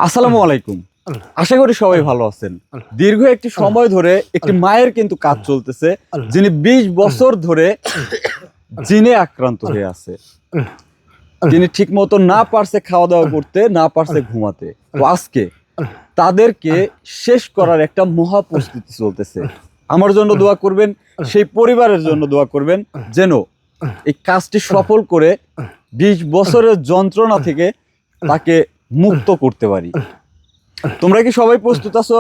আসসালামু আলাইকুম। আশা করি সবাই ভালো আছেন। দীর্ঘ একটি সময় ধরে একটি মায়ের কিন্তু কাজ চলতেছে, যিনি 20 বছর ধরে জিনে আক্রান্ত হয়ে আছে। তিনি ঠিক মতো না পারছে খাওয়া দাওয়া করতে, না পারছে ঘুমাতে। তো আজকে তাদেরকে শেষ করার একটা মহা প্রস্তুতি চলতেছে। আমার জন্য দোয়া করবেন, সেই পরিবারের জন্য দোয়া করবেন, যেন এই কাজটি সফল করে 20 বছরের যন্ত্রণা থেকে তাকে মুক্ত করতে পারি। তোমরা কি সবাই প্রস্তুত আছো?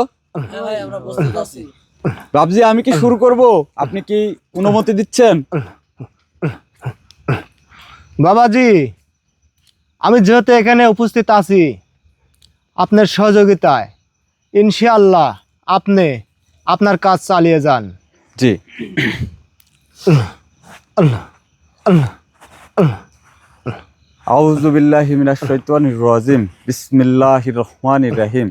বাবজি, আমি কি শুরু করব? আপনি কি অনুমতি দিচ্ছেন? বাবাজি, আমি যেহেতু এখানে উপস্থিত আছি আপনার সহযোগিতায়, ইনশাআল্লাহ আপনি আপনার কাজ চালিয়ে যান। জি। আউযু বিল্লাহি মিনাশ শাইতানির রাজিম। বিসমিল্লাহির রহমানির রহিম।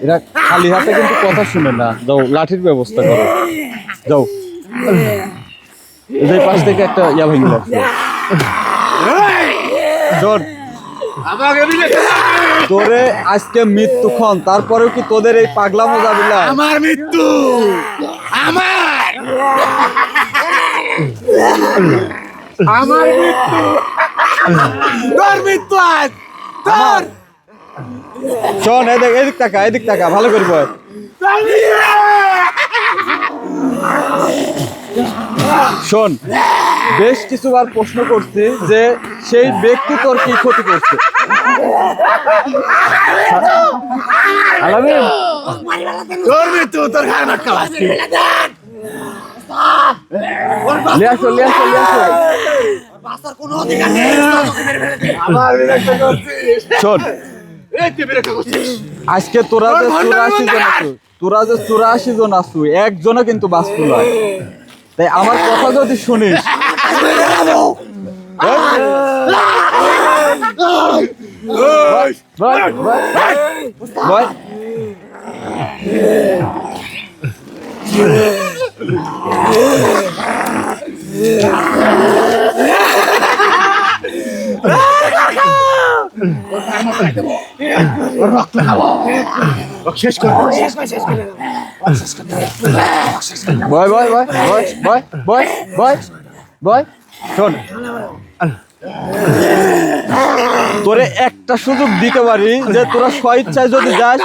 এরা খালি হাতে কিন্তু কথা শুনে না। যাও, লাঠির ব্যবস্থা করো। যাও, এই পাশ থেকে একটা ইয়া ভেঙে লাগছে। শোন, তোরে আজকে মৃত্যুক্ষণ, তারপরেও কি তোদের এই পাগলামো যাবে না? আমার মৃত্যু, আমার আমার মৃত্যু, তোর মৃত্যু আজ তোর। শোন, এদিক টাকা, এদিক টাকা, ভালো করে বল। শোন, বেশ কিছুবার প্রশ্ন করছি যে সেই ব্যক্তি তোর কি ক্ষতি করছে। আলামিন, তোর মৃত্যু, তোর ঘর মাটকা বাজছে। লিয়ে আসো, লিয়ে আসো, লিয়ে আসো। বাঁচার কোনো অধিকার নেই। আমার বিরক্ত করছিস। শোন, এই তুই বিরক্ত করছিস। আজকে তোরা যে 84 জন আছো, তোরা যে 84 জন আছো, একজনও কিন্তু বাঁচতো না। তাই আমার কথা যদি শুনিস, বল। রক্ত খাবো, শেষ করবো, শেষ করে বয় বয় বয় বয় বয় বয় বয় বয়। শোন, তোরে একটা সুযোগ দিতে পারি যে তোরা স্বইচ্ছায় যদি যাস,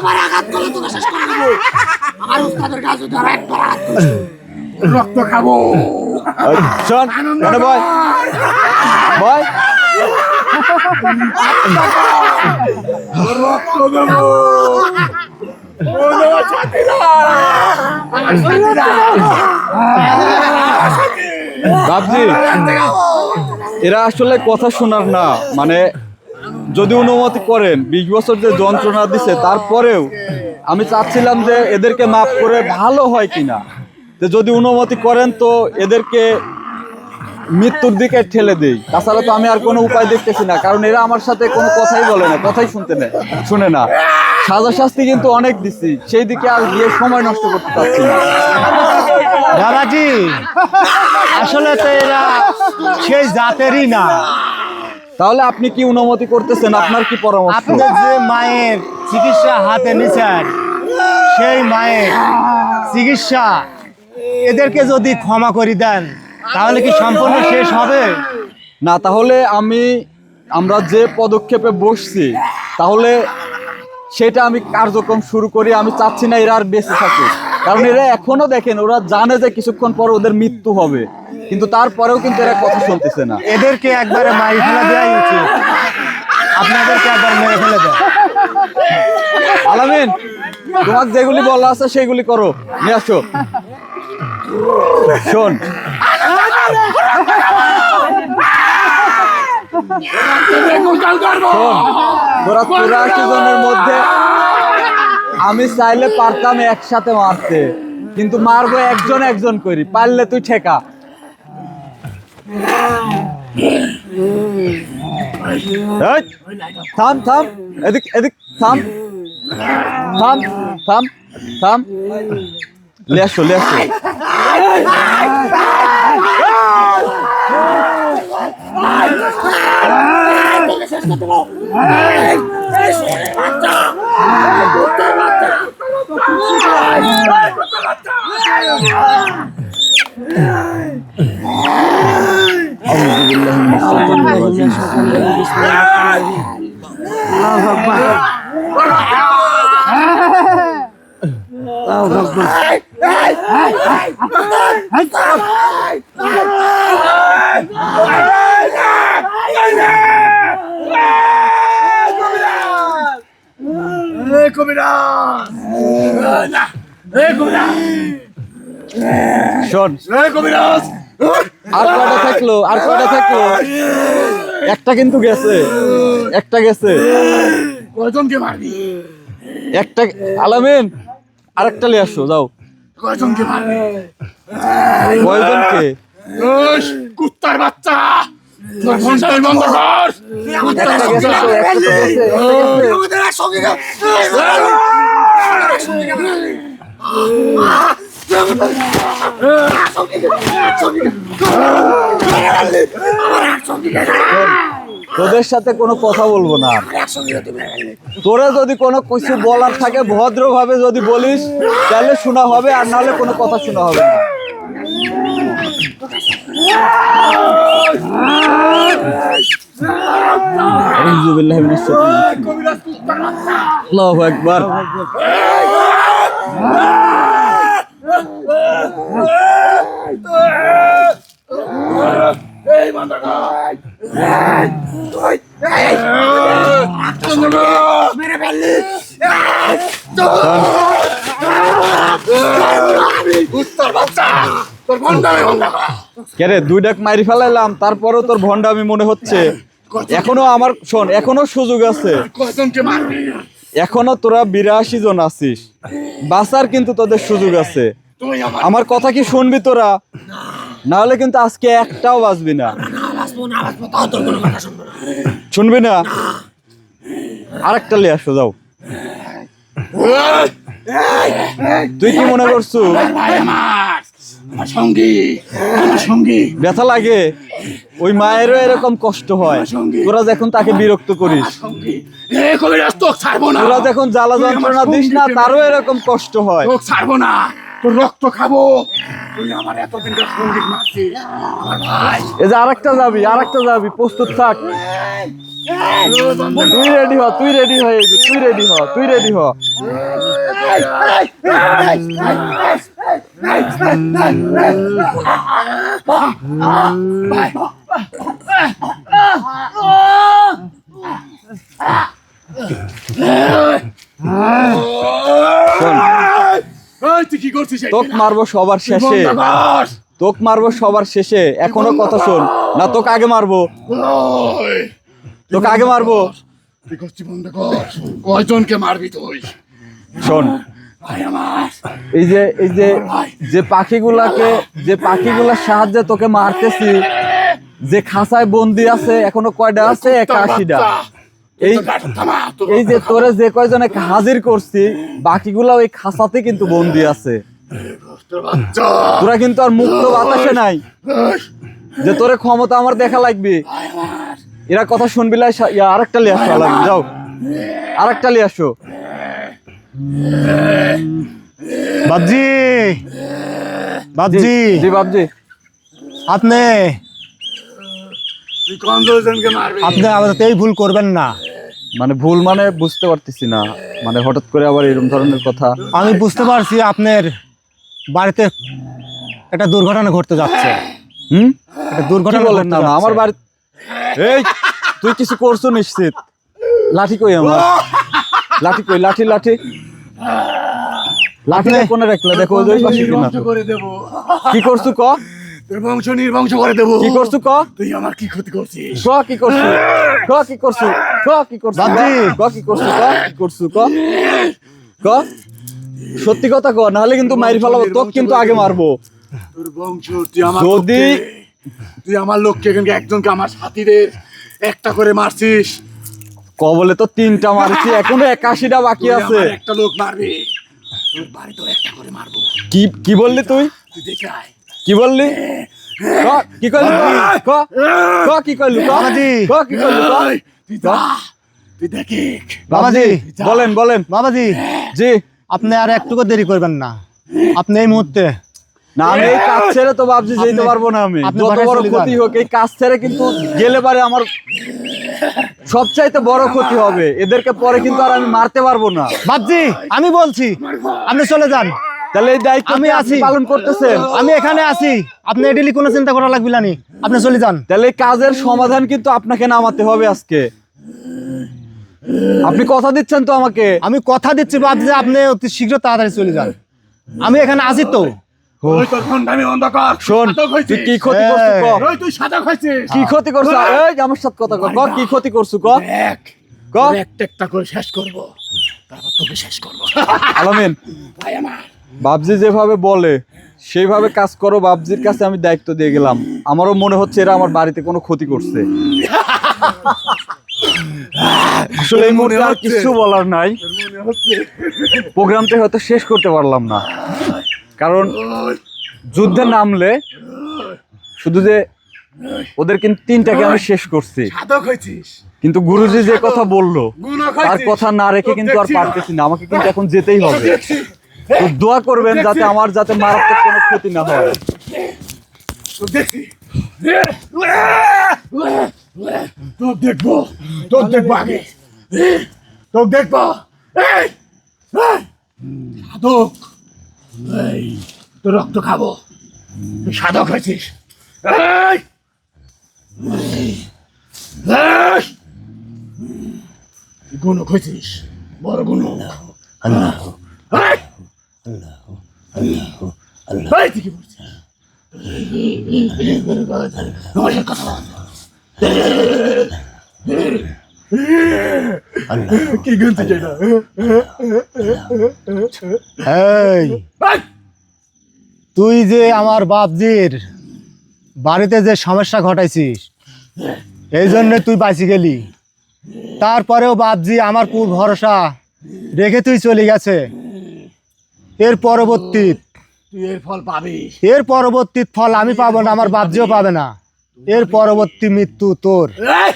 আমার উস্তাদের কাছে ধরা একবার আঘাত করিস, রক্ত খাবো। শোন, মানে বয় বয়, রক্ত দেবো। বাবজি, এরা আসলে কথা শোনার না। মানে যদি অনুমতি করেন, 20 বছর যে যন্ত্রণা দিছে, তারপরেও আমি চাচ্ছিলাম যে এদেরকে মাফ করে ভালো হয় কিনা। তো যদি অনুমতি করেন তো এদেরকে মৃত্যুর দিকে ঠেলে দেই। তাছাড়া তো আমি আর কোনো উপায় দেখতেছি না, কারণ এরা আমার সাথে কোনো কথাই বলে না, কথাই শুনে না। সাজা শাস্তি কিন্তু অনেক দিচ্ছি, সেই দিকে আর গিয়ে সময় নষ্ট করতে চাচ্ছি না। বাবাজি, আসলে তো এরা সেই জাতেরই না। তাহলে আপনি কি অনুমতি করতেছেন? আপনার কি পরামর্শ? আপনি যে মায়ের চিকিৎসা হাতে নিছেন, সেই মায়ের চিকিৎসা এদেরকে যদি ক্ষমা করে দেন, তাহলে কি সম্পূর্ণ শেষ হবে? না, তাহলে আমরা যে পদক্ষেপে বসছি, তাহলে সেটা আমি কার্যক্রম শুরু করি। আমি চাচ্ছি না এরা আর বেঁচে থাকে, কারণ এরা এখনো দেখেন, ওরা জানে যে কিছুক্ষণ পর ওদের মৃত্যু হবে, কিন্তু তারপরেও কিন্তু এরা কথা শুনতেছে না। এদেরকে একবারে মারি ফেলা দেওয়াই উচিত। আপনাদেরকে একবার মেরে ফেলে দেয়। আলামিন, তোমার যেগুলি বলা আছে সেগুলি করো, নিয়ে আসো। শোন, তোরা 84 জনের মধ্যে আমি চাইলে পারতাম একসাথে মারতে, কিন্তু মারবো একজন একজন করি, পারলে তুই ঠেকা। এই, থাম থাম, এদিক এদিক থাম থাম থাম থাম, লে আসো লে আসো। শোন, আর কয়টা থাকলো, আর কয়টা থাকলো? একটা কিন্তু গেছে, একটা গেছে। কয়জনকে মারবি? একটা। আলামিন, আরেকটা নিয়ে আসো, যাও। কয়জনকে মারবি? কয়জনকে? কুত্তার বাচ্চা, তোর ফোনটা বন্ধ কর। কুত্তার একটা গেছে তো, একটা তো গেছে, একটা গেছে। তোদের সাথে কোনো কথা বলবো না। তোরা যদি কোনো কিছু বলার থাকে ভদ্রভাবে যদি বলিস তাহলে শোনা হবে, আর নাহলে কোনো কথা শোনা হবে না। আউযুবিল্লাহি মিনাশ শাইতানির আল্লাহু আকবার। মেরে ফেললি। কুত্তার বাচ্চা, তোর ফোনটা বন্ধ কর। কে রে, দুই ডাক মারি ফেলাইলাম, তারপরেও তোর ভন্ডামি মনে হচ্ছে? এখনো আমার, শোন, এখনো সুযোগ আছে। কয়জনকে মারবি? এখনো তোরা 82 জন আছিস, বাঁচার কিন্তু তোদের সুযোগ আছে। তুই আমার কথা কি শুনবি তোরা? না হলে কিন্তু আজকে একটাও বাঁচবি না। বাঁচবো, তাও তোর কোনো কথা শুনবো না। শুনবি না? আরেকটা লিয়ে আসো, যাও। তুই কি মনে করছো ভাই আমার, আমার সঙ্গী, আমার সঙ্গী। ব্যথা লাগে? ওই মায়েরও এরকম কষ্ট হয়, তোরা যখন তাকে বিরক্ত করিস। সঙ্গী, কবিরাজ তোকে ছাড়বো না। তোরা যখন জ্বালা যন্ত্রণা দিস না, তারও এরকম কষ্ট হয়। তোকে ছাড়বো না, তোর রক্ত খাবো। তুই আমার এতদিনকার সঙ্গী মারছিস, আমার ভাই। এই যে আরেকটা যাবি, আরেকটা যাবি, প্রস্তুত থাক। তুই রেডি হ, তুই রেডি হয়ে যাবি, তুই রেডি হ, তুই রেডি হ। শোন, তুই কি করছিস? তোক মারবো সবার শেষে, তোক মারবো সবার শেষে। এখনো কথা শোন না, তোকে আগে মারবো, তোকে আগে মারবো। তুই করছিস বন্ধ কর। কয়জনকে মারবি তুই? শোন, ভাই আমার, এই যে যে পাখিগুলাকে, যে পাখিগুলার সাহায্যে তোকে মারতেছি, যে খাঁচায় বন্দি আছে, এখনো কয়টা আছে? 81টা। এই যে তোরে যে কয়জনে হাজির করছি, বাকিগুলা ওই খাঁচাতে কিন্তু বন্দি আছে। তোরা কিন্তু আর মুক্ত বাতাসে নাই, যে তোরে ক্ষমতা আমার দেখা লাগবে। এরা কথা শুনবি না। আরেকটা লিয়ে আসো, লাগবে, যাও, আরেকটা লিয়ে আসো। বাবজি, বাবজি, জি বাবজি। আপনি তুই কয়জনকে মারবি? আপনি আমাদের ভুল করবেন না। মানে ভুল মানে বুঝতে পারতেছি না, মানে হঠাৎ করে আবার এরকম ধরনের কথা। আমি বুঝতে পারছি আপনার বাড়িতে একটা দুর্ঘটনা ঘটতে যাচ্ছে। হুম, একটা কি দুর্ঘটনা বলেন? ঘটতে না না, যাচ্ছে। আমার বাড়ি। এই, তুই কিছু করছো নিশ্চিত? লাঠি কই আমার লাঠি কই লাঠি লাঠি লাঠি কোনে রাখলে দেখো ওই পাশে কিনা নির্বংশ করে দেবো। কি করছু ক তোর বংশ নির্বংশ করে দেবো। কি করছু ক তুই আমার কি ক্ষতি করছিস? ক কি করছু ক কি করছু ক কি করছু বাবজি। ক কি করছু ক কি করছু ক ক সত্যি কথা ক নাহলে কিন্তু মাইর ফেলাবো তোকে কিন্তু আগে মারবো তোর বংশ তুই আমার যদি- তুই আমার লোককে এখানকে একজনকে আমার সাথীদের একটা করে মারছিস। ক বলে তো 3টা মারছি এখনো 81টা বাকি তুই আছে আমার একটা লোক মারবি, তোর বাড়িতেও একটা করে মারবো। কি কি বললি তুই তুই দেখে আয়। কি বললি ক কি কইলি ক ক কি কইলি ক বাবাজি। ক কি কইলি ক এই, তুই যা, তুই দেখিস। বাবাজি বলেন বলেন বাবাজি জি আপনি আর একটুকু দেরি করবেন না, আপনি এই মুহূর্তে না আমি এই কাজ ছেড়ে তো ভাবছি যেতে আপনি- পারবো না আমি আপনি যত বাসায় বড় চলে ক্ষতি যান। হোক এই কাজ ছেড়ে কিন্তু গেলে পারে আমার সবচাইতে বড় ক্ষতি হবে এদেরকে পরে কিন্তু আর আমি মারতে পারবো না বাবজি আমি বলছি আপনি চলে যান, তাহলে এই দায়িত্ব আমি আমি আছি আছি। পালন করতেছেন আমি এখানে আছি, আপনি এডিলি কোনো চিন্তা করা লাগবে না, আপনি চলে যান। তাহলে এই কাজের সমাধান কিন্তু আপনাকে নামাতে হবে আজকে আপনি কথা দিচ্ছেন তো আমাকে আমি কথা দিচ্ছি বাবজি আপনি অতি শীঘ্র তাড়াতাড়ি চলে যান, আমি এখানে আছি তো। ওই তোর ফোনটামি বন্ধ কর। শোন সাধক হয়েছিস। তুই কি ক্ষতি করছু ক ওই তুই সাধক হয়েছিস। কি ক্ষতি করছু এই আমার সাথে কথা ক কি ক্ষতি করছু ক দেখ, ক তোর একটা একটা করে শেষ করবো, তারপর তোকে শেষ করবো। আলামিন ভাই আমার, বাবজি যেভাবে বলে সেইভাবে কাজ করো বাবজির কাছে আমি দায়িত্ব দিয়ে গেলাম আমারও মনে হচ্ছে এরা আমার বাড়িতে কোনো ক্ষতি করছে আসলে এই মুহূর্তে আর কিছু বলার নাই তোর মনে হচ্ছে? প্রোগ্রামটা হয়তো শেষ করতে পারলাম না কারণ ওই, যুদ্ধে নামলে শুধু যে ওদের কিন্তু 3টাকে আমি শেষ করছি সাধক হয়েছিস। কিন্তু গুরুজি যে কথা বললো গুণক তার হয়েছিস। কথা না রেখে তোর কিন্তু আর দেখছি না। পারতেছি না আমাকে কিন্তু এখন যেতেই হবে দেখছি, তো দোয়া করবেন যাতে আমার যাতে মারাত্মক কোনো ক্ষতি না হয় তোর দেখছি। তোর দেখবো, তোর দেখবো আগে, তোর দেখবো। এই, এই, সাধক, এই, তোর রক্ত খাবো, তুই সাধক হয়েছিস। এই, এই, এই, গুণক হয়েছিস, বড় গুণক। এই, এই, তুই কি বলছিস? আমার সাথে কথা বল। কি গুনতে চাই না? এই তুই যে আমার বাপজির বাড়িতে যে সমস্যা ঘটাইছিস এই জন্য তুই বাঁচি গেলি, তারপরেও বাপজি আমার পুর ভরসা রেখে তুই চলে গেছে। এর পরবর্তী তুই এর ফল পাবি। ফল আমি পাবো না, আমার বাপজিও পাবে না। এর পরবর্তী মৃত্যু তোর, এই,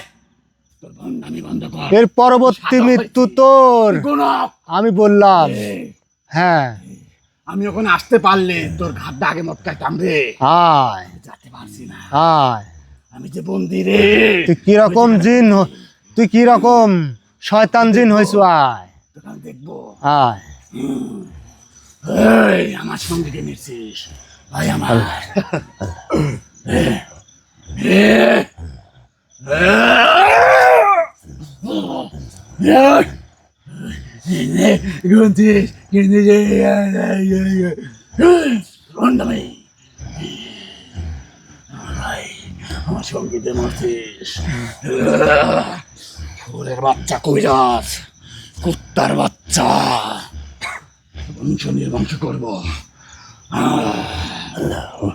তোর ভণ্ডামি বন্ধ কর। এর পরবর্তী মৃত্যু তোর। গুণক, আমি বললাম এই, হ্যাঁ আমি ওখানে আসতে পারলে তোর ঘাটটা আগে মটকাইতাম রে, আয় যেতে পারছি না। আয় আমি যে বন্দি রে। তুই কিরকম জিন তুই কিরকম শয়তান জিন হয়েছ, আয় তোকে আমি দেখবো। আয়। এই, আমার সঙ্গে কে মিশছিস ভাই আমার? গুনছিস কিন্তু যে রন্ডামি আমার সঙ্গীতে মরছিস। ফুলের বাচ্চা কবিরাজ, কুত্তার বাচ্চা, বংশ নির্বংশ করবো।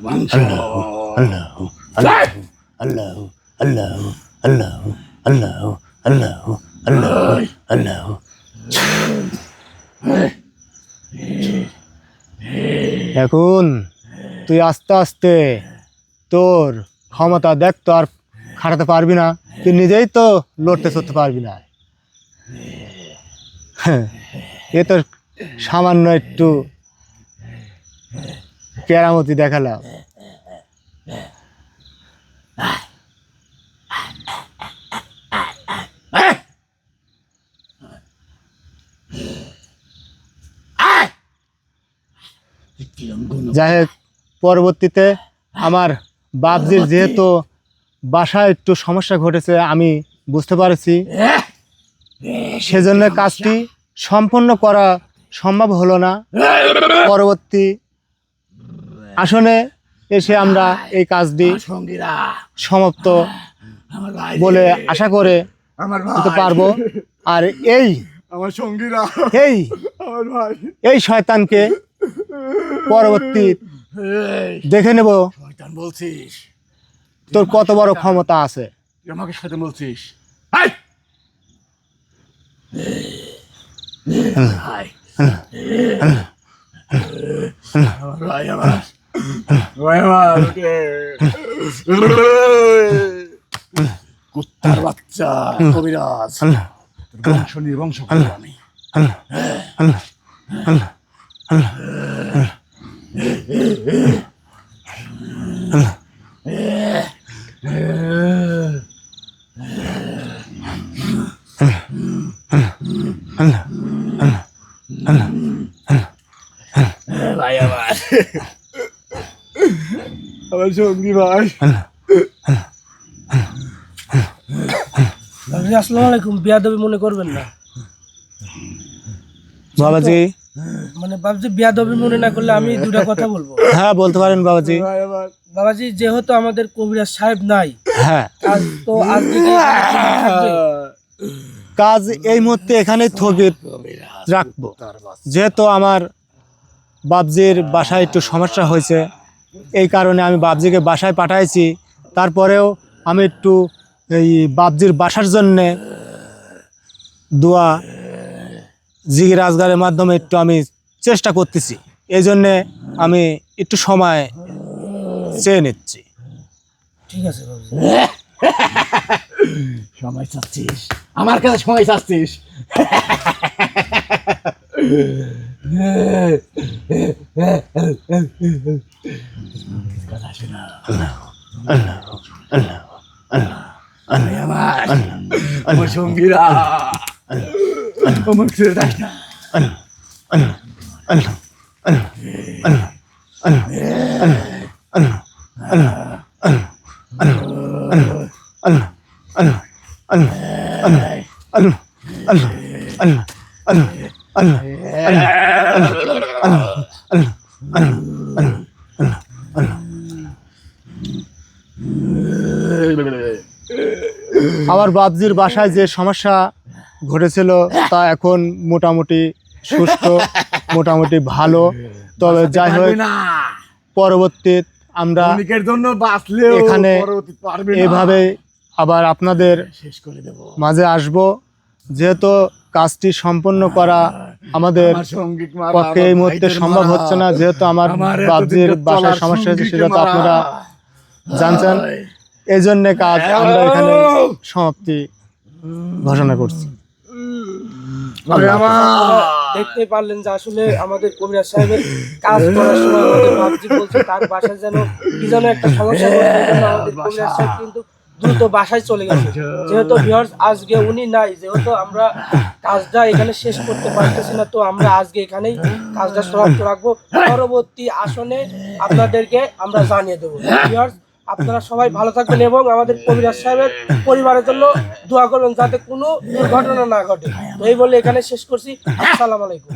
বংশ এখন তুই আস্তে আস্তে তোর ক্ষমতা দেখ, তো আর খাটাতে পারবি না, তুই নিজেই তো লড়তে চড়তে পারবি না। হ্যাঁ, এ তো সামান্য একটু কেরামতি দেখালাম। যাই হোক, পরবর্তীতে আমার বাপজির যেহেতু বাসায় একটু সমস্যা ঘটেছে আমি বুঝতে পারছি, সেজন্য কাজটি সম্পন্ন করা সম্ভব হলো না। পরবর্তী আসনে এসে আমরা এই কাজটি সঙ্গীরা, সমাপ্ত আমার ভাই, বলে আশা করে আমার দিতে ভাই, পারবো। আর এই আমার সঙ্গীরা, এই আমার ভাই। এই শয়তানকে পরবর্তী এই, দেখে নেব শয়তান বলছিস? তোর কত বড় ক্ষমতা আছে। তুই আমাকে শয়তান বলছিস? হাই! হাই! আমার ভাই, আমার ভাই, আমার ওকে। কুত্তার বাচ্চা কবিরাজ, তোর বংশ নির্বংশ করবো আমি। ভাই আমার, আমার সঙ্গী ভাই। আসসালামু আলাইকুম, বিয়াদবি মনে করবেন না। বাবাজি, মানে বাবাজি বিয়াদবি মনে না করলে আমি দুটা কথা বলবো। হ্যাঁ বলতে পারেন বাবাজি। ভাই আমার, বাবাজি যেহেতু আমাদের কবিরাজ সাহেব নাই, হ্যাঁ, কাজ তো আজকে থাকবে। কাজ এই মুহূর্তে এখানে স্থগিত রাখবো। যেহেতু আমার বাবজির বাসায় একটু সমস্যা হয়েছে, এই কারণে আমি বাবজিকে বাসায় পাঠাইছি। তারপরেও আমি একটু এই বাবজির বাসার জন্যে দোয়া জিগির আজগারের মাধ্যমে একটু আমি চেষ্টা করতেছি। এই জন্যে আমি একটু সময় চেয়ে নিচ্ছি। ঠিক আছে বাবাজি। সময় চাচ্ছিস? আমার কাছে সময় চাচ্ছিস? কথা আসে না। ভাই আমার, আমার সঙ্গীরা, আমার ছেড়ে যাস না। আমার বাবজির বাসায় যে সমস্যা ঘটেছিল তা এখন মোটামুটি সুস্থ, মোটামুটি ভালো। তবে যাই হোক, পারবে না। পরবর্তী আমরা ক্ষণিকের জন্য বাঁচলেও এখানে পরবর্তী পারবে না। এইভাবে আবার আপনাদের শেষ করে দেব। মাঝে আসব। যেহেতু কাজটি সম্পন্ন করা আমাদের আমার সঙ্গীত মারা, পক্ষে এই আমার মুহূর্তে ভাইদের সম্ভব মারা, হচ্ছে না। যেহেতু আমার আমার বাবজির এতদিনের বাসায় চলার সমস্যা হয়েছে সঙ্গীকে সেটা তো মারা। আপনারা জানছেন। এই জন্যে কাজ আমরা এখানে সমাপ্তি ঘোষণা করছি। ভাই আমার, দেখতে পারলেন যে আসলে আমাদের কবিরাজ সাহেবের কাজ করার সময় আমাদের বাবজি বলছে তার বাসায় যেন কি যেন একটা সমস্যা হয়েছে। এই জন্য আমাদের কবিরাজ সাহেব কিন্তু দ্রুত বাসায় চলে গেছে। যেহেতু ভিউয়ার্স আজকে উনি নাই, যেহেতু আমরা কাজটা এখানে শেষ করতে পারতেছি না, তো আমরা আজকে এখানেই কাজটা সমাপ্ত রাখবো। পরবর্তী আসনে আপনাদেরকে আমরা জানিয়ে দেবো। ভিউয়ার্স আপনারা সবাই ভালো থাকবেন এবং আমাদের কবিরাজ সাহেবের পরিবারের জন্য দোয়া করবেন যাতে কোনো দুর্ঘটনা না ঘটে। তো এই বলে এখানে শেষ করছি। আসসালামু আলাইকুম।